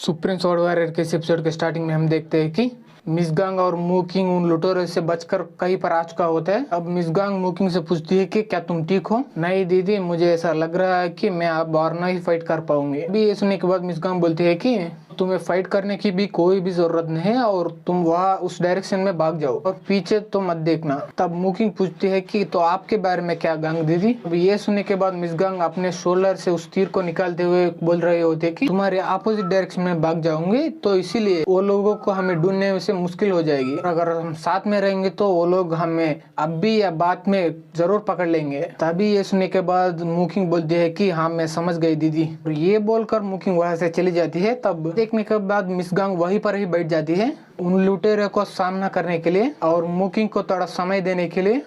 Supreme sword warrior के इस episode के स्टार्टिंग में हम देखते हैं कि मिसगांग और मूकिंग उन लुटेरों से बचकर कहीं पर आ चुका होता है। अब मिसगांग मूकिंग से पूछती है कि क्या तुम ठीक हो? नहीं दीदी, मुझे ऐसा लग रहा है कि मैं अब और नहीं फाइट कर पाऊंगी। अभी ये सुनने के बाद मिसगांग बोलती है कि तुम्हें फाइट करने की भी कोई भी जरूरत नहीं है और तुम वहाँ उस डायरेक्शन में भाग जाओ और पीछे तो मत देखना। तब मूकिंग पूछती है कि तो आपके बारे में क्या गांग दीदी? अब ये सुनने के बाद मिसगांग अपने शोल्डर से उस तीर को निकालते हुए बोल रहे होते कि तुम्हारे अपोजिट डायरेक्शन में भाग जाऊंगे, तो इसीलिए वो लोगों को हमें ढूंढने से मुश्किल हो जाएगी। अगर हम साथ में रहेंगे तो वो लोग हमें अब भी या बाद में जरूर पकड़ लेंगे। तभी ये सुनने के बाद मूकिंग बोलती है कि हाँ मैं समझ गई दीदी। ये बोलकर मूकिंग वहां से चली जाती है। तब देखने के बाद मिसगांग वहीं पर ही बैठ जाती है उन लुटेरों को सामना करने के लिए और मूकिंग को थोड़ा समय देने के लिए।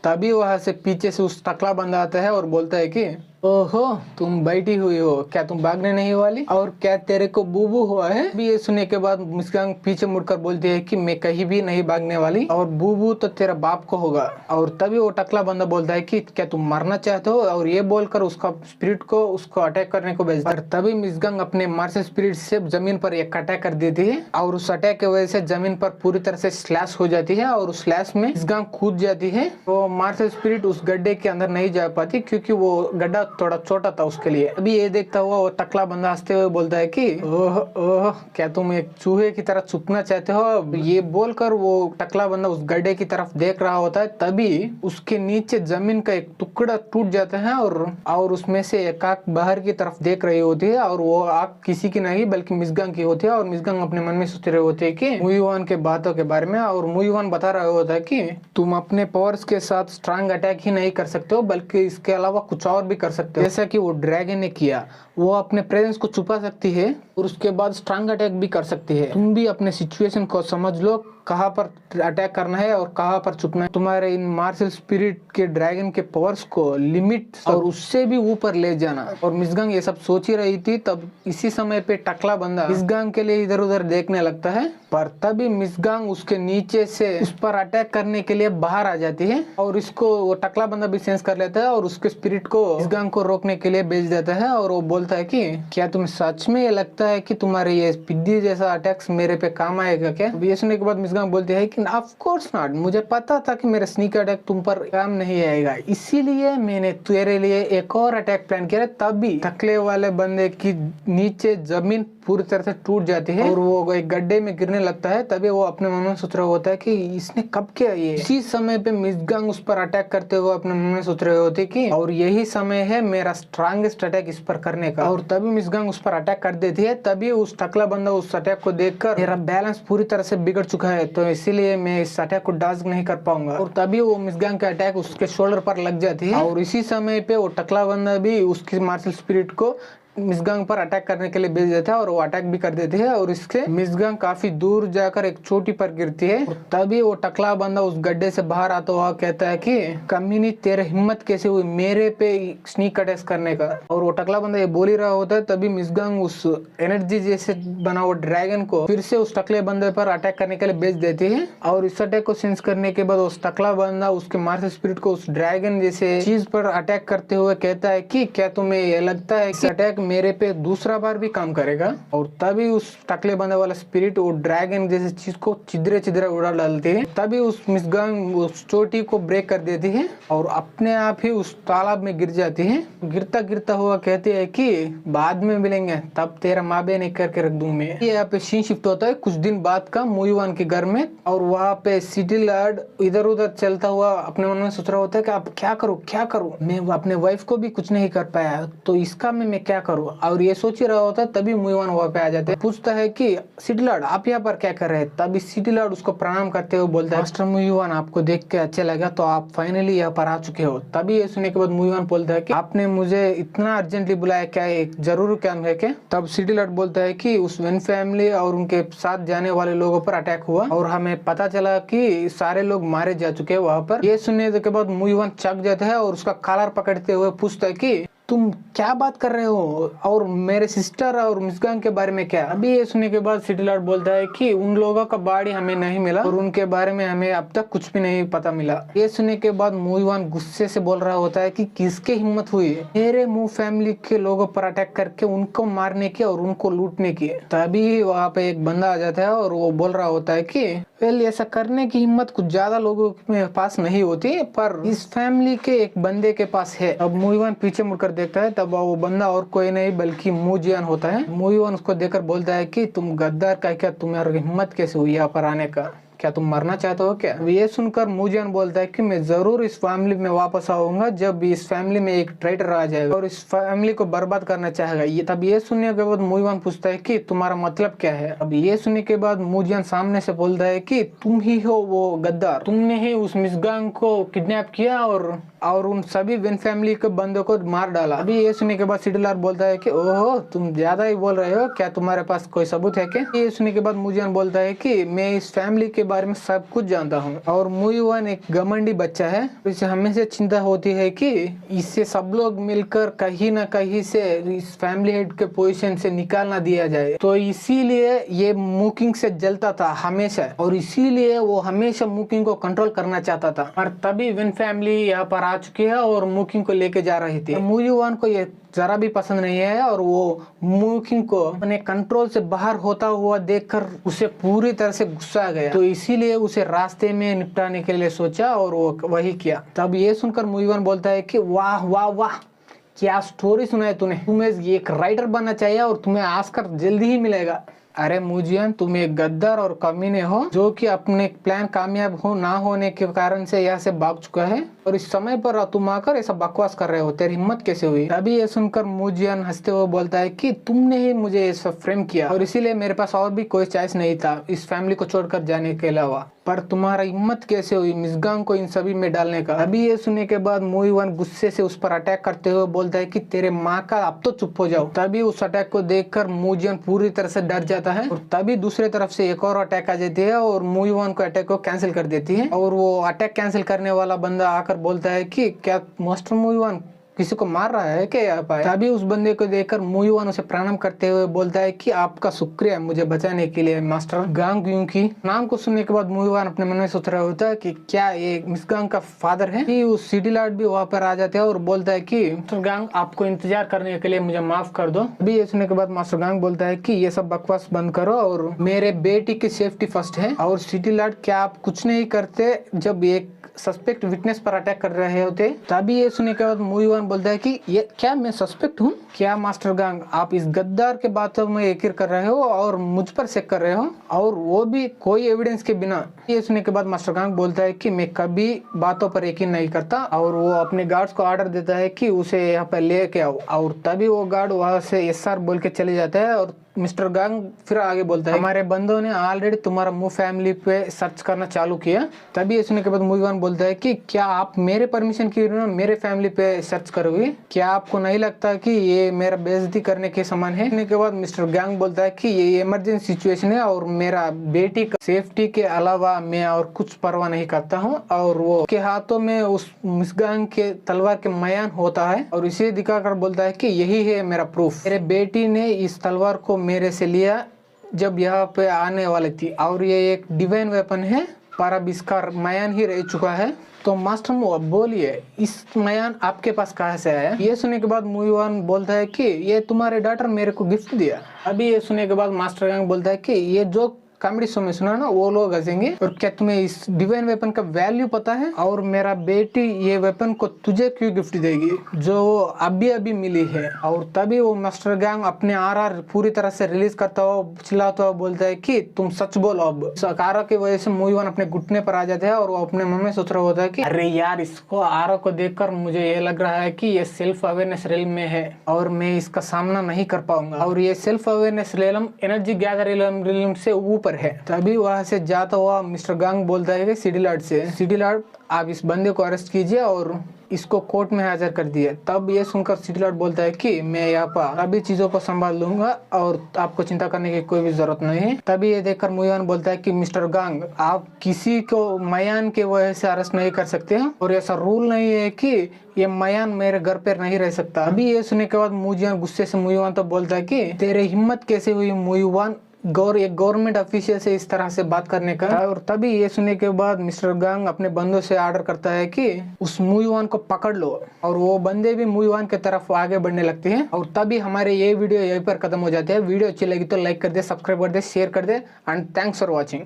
तभी वहां से पीछे से उस टकला बंदा आता है और बोलता है कि ओहो, तुम बैठी हुई हो, क्या तुम भागने नहीं वाली? और क्या तेरे को बूबू हुआ है? भी ये सुनने के बाद मिसगांग पीछे मुड़कर बोलती है कि मैं कहीं भी नहीं भागने वाली और बूबू तो तेरा बाप को होगा। और तभी वो टकला बंदा बोलता है कि क्या तुम मरना चाहते हो? और ये बोलकर उसका स्पिरिट को उसको अटैक करने को भेजता है। तभी मिसगांग अपने मार्शल स्पिरिट से जमीन पर एक अटैक कर देती है और उस अटैक की वजह से जमीन पर पूरी तरह से स्लैश हो जाती है और उस स्लैश में मिसगांग कूद जाती है। तो मार्शल स्पिरिट उस गड्ढे के अंदर नहीं जा पाती क्योंकि वो गड्ढा थोड़ा छोटा था उसके लिए। अभी ये देखता हुआ वो टकला बंदा हंसते हुए बोलता है कि ओह ओह, क्या तुम एक चूहे की तरह छुपना चाहते हो? ये बोलकर वो टकला बंदा उस गड्ढे की तरफ देख रहा होता है। तभी उसके नीचे जमीन का एक टुकड़ा टूट जाता है और उसमें से एक आंख बाहर की तरफ देख रही होती है और वो आंख किसी की नहीं बल्कि मिसगांग की होती है। और मिसगांग अपने मन में सोच रहे होते हैं कि मुईवान के बातों के बारे में। और मुईवान बता रहा होता है कि तुम अपने पावर्स के साथ स्ट्रांग अटैक ही नहीं कर सकते हो बल्कि इसके अलावा कुछ और भी कर सकते हो। जैसा कि वो ड्रैगन ने किया, वो अपने प्रेजेंस को छुपा सकती है और उसके बाद स्ट्रांग अटैक भी कर सकती है। तुम भी अपने सिचुएशन को समझ लो, कहाँ पर अटैक करना है और कहाँ पर छुपना है। तुम्हारे इन मार्शल स्पिरिट के ड्रैगन के पावर्स को लिमिट और उससे भी ऊपर ले जाना। और मिसगांग ये सब सोच ही रही थी। तब इसी समय पे टकला बंदा मिसगांग के लिए इधर उधर देखने लगता है, पर तभी मिसगांग उसके नीचे से उस पर अटैक करने के लिए बाहर आ जाती है और इसको वो टकला बंदा भी सेंस कर लेता है और उसके स्पिरिट को मिसगांग को रोकने के लिए भेज देता है। और वो बोलता है कि क्या तुम्हें सच में ये लगता है कि तुम्हारे ये पिद्दी जैसा अटैक्स मेरे पे काम आएगा क्या? ये सुनने के बाद मिसगांग बोलती है कि ऑफ कोर्स नॉट, मुझे पता था कि मेरा स्नीक अटैक तुम पर काम नहीं आएगा, इसीलिए मैंने तेरे लिए एक और अटैक प्लान किया। तभी टकले वाले बंदे की नीचे जमीन पूरी तरह से टूट जाती है और वो एक गड्ढे में गिरने लगता है। तभी वो अपने मन में सोच रहा होता है कि इसने कब किया ये। इसी समय पे मिसगांग उस पर अटैक करते हुए अपने मन में सोच रहे होते कि और यही समय है मेरा स्ट्रांगेस्ट अटैक इस पर करने का। और तभी मिसगांग उस पर अटैक कर देती है। तभी उस टकला बंदा उस अटैक को देखकर मेरा बैलेंस पूरी तरह से बिगड़ चुका है, तो इसीलिए मैं इस अटैक को डॉज नहीं कर पाऊंगा। और तभी वो मिसगांग का अटैक उसके शोल्डर पर लग जाती है और इसी समय पे वो टकला बंदा भी उसकी मार्शल स्पिरिट को मिसगांग पर अटैक करने के लिए भेज देता है और वो अटैक भी कर देती है और इससे मिसगांग काफी दूर जाकर एक चोटी पर गिरती है। तभी वो टकला बंदा उस गड्ढे से बाहर आता हुआ कहता है कि कमीनी, तेरे हिम्मत कैसे हुई मेरे पे स्नीक अटैक करने का? और वो टकला बंदा ये बोल ही रहा होता है। तभी मिसगांग उस एनर्जी जैसे बना हुआ ड्रैगन को फिर से उस टकले बंदे पर अटैक करने के लिए भेज देती है। और इस अटैक को सेंस करने के बाद उस टकला बंदा उसके मार्शल स्पिरिट को उस ड्रैगन जैसे चीज पर अटैक करते हुए कहता है कि क्या तुम्हें ये लगता है कि अटैक मेरे पे दूसरा बार भी काम करेगा? और तभी उस टकले बंदे वाला स्पिरिट वो ड्रैगन जैसे चीज को चिदरे चिदरे उड़ा डालती है। तभी उस मिसगांग उस चोटी को ब्रेक कर देती है और अपने आप ही उस तालाब में गिर जाती है। गिरता गिरता हुआ कहती है कि बाद में मिलेंगे, तब तेरा माँ बहन एक करके रख दूं मैं। यहाँ पे सीन शिफ्ट होता है कुछ दिन बाद का मुईवान के घर में और वहाँ पे सिटी लॉर्ड इधर उधर चलता हुआ अपने मन में सोच रहा होता है कि अब क्या करूँ, मैं अपने वाइफ को भी कुछ नहीं कर पाया, तो इसका मैं क्या करूँ? और ये सोच ही रहा होता है। तभी मुईवान वहाँ पे आ जाते हैं, पूछता है कि सिटी लॉर्ड आप यहाँ पर क्या कर रहे हैं? तभी सिटी लॉर्ड उसको प्रणाम करते हुए बोलता है मास्टर मुईवान, आपको देख के अच्छा लगा, तो आप फाइनली यहाँ पर आ चुके हो। तभी ये सुनने के बाद मुईवान बोलता है कि आपने मुझे इतना अर्जेंटली बुलाया, क्या एक जरूर काम है क्या? तब सिटी लॉर्ड बोलता है कि उस वेन फैमिली और उनके साथ जाने वाले लोगों पर अटैक हुआ और हमें पता चला कि सारे लोग मारे जा चुके हैं वहाँ पर। ये सुनने के बाद मुईवान चक जाता है और उसका कॉलर पकड़ते हुए पूछता है कि तुम क्या बात कर रहे हो, और मेरे सिस्टर और मिसगांग के बारे में क्या? अभी ये सुनने के बाद सिटी लॉर्ड बोलता है कि उन लोगों का बॉडी हमें नहीं मिला और उनके बारे में हमें अब तक कुछ भी नहीं पता मिला। ये सुनने के बाद मूईवान गुस्से से बोल रहा होता है कि किसके हिम्मत हुई मेरे मू फैमिली के लोगों पर अटैक करके उनको मारने की और उनको लूटने की। तभी वहाँ पे एक बंदा आ जाता है और वो बोल रहा होता है कि वेल ऐसा करने की हिम्मत कुछ ज्यादा लोगों के पास नहीं होती, पर इस फैमिली के एक बंदे के पास है। अब मूईवान पीछे मुड़कर देखता है, तब वो बंदा और कोई नहीं बल्कि मूजियान होता है। मूईवान उसको देखकर बोलता है कि तुम गद्दार का क्या, तुम्हारी हिम्मत कैसे हुई यहाँ पर आने का, क्या तुम मरना चाहते हो क्या? ये सुनकर मूजियान बोलता है कि मैं जरूर इस फैमिली में वापस आऊंगा जब इस फैमिली में एक ट्रेडर आ जाएगा और इस फैमिली को बर्बाद करना चाहेगा। ये तब ये सुनने के बाद मूईवान पूछता है कि तुम्हारा मतलब क्या है? अब ये सुनने के बाद मूजियान सामने से बोलता है कि तुम ही हो वो गद्दार, तुमने ही उस मिसगांग को किडनैप किया और उन सभी विन फैमिली के बंदों को मार डाला। अभी ये सुनने के बाद सिटी लॉर्ड बोलता है कि ओहो तुम ज्यादा ही बोल रहे हो, क्या तुम्हारे पास कोई सबूत है क्या? ये सुनने के बाद मूजियान बोलता है कि मैं इस फैमिली के बारे में सब कुछ जानता हूँ और मूईवान एक घमंडी बच्चा है, इसे हमेशा चिंता होती है कि इससे सब लोग मिलकर कहीं ना कहीं से इस फैमिली हेड के पोजीशन से निकालना दिया जाए। तो इसीलिए ये मूकिंग से जलता था हमेशा और इसीलिए वो हमेशा मूकिंग को कंट्रोल करना चाहता था। और तभी विन फैमिली यहाँ पर आ चुकी है और मूकिंग को लेके जा रही थी। मूईवान को ये जरा भी पसंद नहीं है और वो मूकिंग को अपने कंट्रोल से बाहर होता हुआ देखकर उसे पूरी तरह से गुस्सा आ गया। तो इसीलिए उसे रास्ते में निपटाने के लिए सोचा और वो वही किया। तब ये सुनकर मूईवान बोलता है कि वाह वाह वाह, क्या स्टोरी सुनाई तूने, तुम्हें एक राइटर बनना चाहिए और तुम्हें ऑस्कर जल्दी ही मिलेगा। अरे मूजियन तुम एक गद्दार और कमीने हो जो कि अपने प्लान कामयाब हो ना होने के कारण से यहाँ से भाग चुका है और इस समय पर तुम आकर ऐसा बकवास कर रहे हो, तेरी हिम्मत कैसे हुई? अभी ये सुनकर मूजियन हंसते हुए बोलता है कि तुमने ही मुझे ऐसा फ्रेम किया और इसीलिए मेरे पास और भी कोई चॉइस नहीं था इस फैमिली को छोड़कर जाने के अलावा, पर तुम्हारा हिम्मत कैसे हुई मिसगांग को इन सभी में डालने का? अभी ये सुनने के बाद मूईवान गुस्से से उस पर अटैक करते हुए बोलता है कि तेरे माँ का अब तो चुप हो जाओ। तभी उस अटैक को देखकर मूजियन पूरी तरह से डर जाता है और तभी दूसरे तरफ से एक और अटैक आ जाती है और मूईवान को अटैक को कैंसिल कर देती है और वो अटैक कैंसिल करने वाला बंदा आकर बोलता है कि क्या मास्टर मूईवान किसी को मार रहा है क्या यहाँ पर? तभी उस बंदे को देखकर मूईवान उसे प्रणाम करते हुए बोलता है कि आपका शुक्रिया मुझे बचाने के लिए मास्टर गांग युंग की। नाम को सुनने के बाद मूईवान अपने मन में सोच रहा होता है कि क्या ये मिसगांग का फादर है? कि उस सिटी लॉर्ड भी वहाँ पर आ जाते हैं और बोलता है कि मास्टर गांग आपको इंतजार करने के लिए मुझे माफ कर दो। अभी ये सुनने के बाद मास्टर गांग बोलता है कि ये सब बकवास बंद करो और मेरे बेटी की सेफ्टी फर्स्ट है। और सिटी लॉर्ड क्या आप कुछ नहीं करते जब एक सस्पेक्ट विटनेस पर अटैक कर रहे होते? तभी ये सुनने के बाद मूईवान बोलता है कि ये क्या मैं सस्पेक्ट हूँ क्या? मास्टर गांग आप इस गद्दार के बातों में यकीन कर रहे हो और मुझ पर शक कर रहे हो और वो भी कोई एविडेंस के बिना। ये सुनने के बाद मास्टर गांग बोलता है कि मैं कभी बातों पर यकीन नहीं करता और वो अपने गार्ड्स को ऑर्डर देता है कि उसे यहाँ पर लेके आओ और तभी वो गार्ड वहाँ से SR बोल के चले जाता है। और मिस्टर गांग फिर आगे बोलता है हमारे बंदों ने ऑलरेडी तुम्हारा मू फैमिली पे सर्च करना चालू किया। तभी ये सुनने के बाद मूईवान बोलता है कि क्या आप मेरे परमिशन के बिना मेरे फैमिली पे सर्च करोगे? क्या आपको नहीं लगता कि ये मेरा बेइज्जती करने के समान है? सुनने के बाद मिस्टर गांग बोलता है कि ये इमरजेंसी सिचुएशन है और मेरा बेटी का सेफ्टी के अलावा मैं और कुछ परवाह नहीं करता हूँ और वो के हाथों में उस मिसगांग के तलवार के मयान होता है और इसे दिखाकर बोलता है कि यही है मेरा प्रूफ, मेरे बेटी ने इस तलवार को मेरे से लिया जब यहाँ पे आने वाली थी और ये एक डिवाइन वेपन है, पर अब इसका मयान ही रह चुका है। तो मास्टर मू अब बोलिए इस मयान आपके पास कहाँ से आया? ये सुनने के बाद मूईवान बोलता है कि ये तुम्हारे डॉटर मेरे को गिफ्ट दिया। अभी ये सुनने के बाद मास्टर गांग बोलता है कि ये जो कॉमेडी शो में सुना ना वो लोग हंसेंगे और क्या तुम्हें इस डिवाइन वेपन का वैल्यू पता है? और मेरा बेटी ये वेपन को तुझे क्यों गिफ्ट देगी जो अभी अभी मिली है? और तभी वो मास्टर गांग अपने RR पूरी तरह से रिलीज करता हुआ चिल्लाता हुआ बोलता है कि तुम सच बोलो। अब इस RR की वजह से मूईवान अपने घुटने पर आ जाते हैं और वो अपने मन में सोच रहा होता है कि अरे यार इसको RR को देखकर मुझे ये लग रहा है कि ये सेल्फ अवेयरनेस रेलम में है और मैं इसका सामना नहीं कर पाऊंगा और ये सेल्फ अवेयरनेस रेलम एनर्जी गैदर रेलम से ऊपर ऊपर है। तभी वहां से जाता हुआ मिस्टर गांग बोलता है कि सिटी लॉर्ड से, सिटी लॉर्ड आप इस बंदे को अरेस्ट कीजिए और इसको कोर्ट में हाजिर कर दिए। तब ये सुनकर सिटी लॉर्ड बोलता है कि मैं यहाँ पर अभी चीजों को संभाल लूंगा और आपको चिंता करने की कोई भी जरूरत नहीं है। तभी ये देखकर मुयुआन बोलता है कि मिस्टर गांग आप किसी को मयान के वजह से अरेस्ट नहीं कर सकते हैं और ऐसा रूल नहीं है कि ये मयान मेरे घर पर नहीं रह सकता। अभी ये सुनने के बाद मुयुआन गुस्से से मुयुआन तो बोलता है कि तेरे हिम्मत कैसे हुई मुयुआन एक गवर्नमेंट ऑफिशियल से इस तरह से बात करने का। और तभी ये सुनने के बाद मिस्टर गांग अपने बंदों से ऑर्डर करता है कि उस मुयुआन को पकड़ लो और वो बंदे भी मुयुआन की तरफ आगे बढ़ने लगते हैं। और तभी हमारे ये वीडियो यहीं पर खत्म हो जाते हैं। वीडियो अच्छी लगी तो लाइक कर दे, सब्सक्राइब कर दे, शेयर कर दे एंड थैंक्स फॉर वॉचिंग।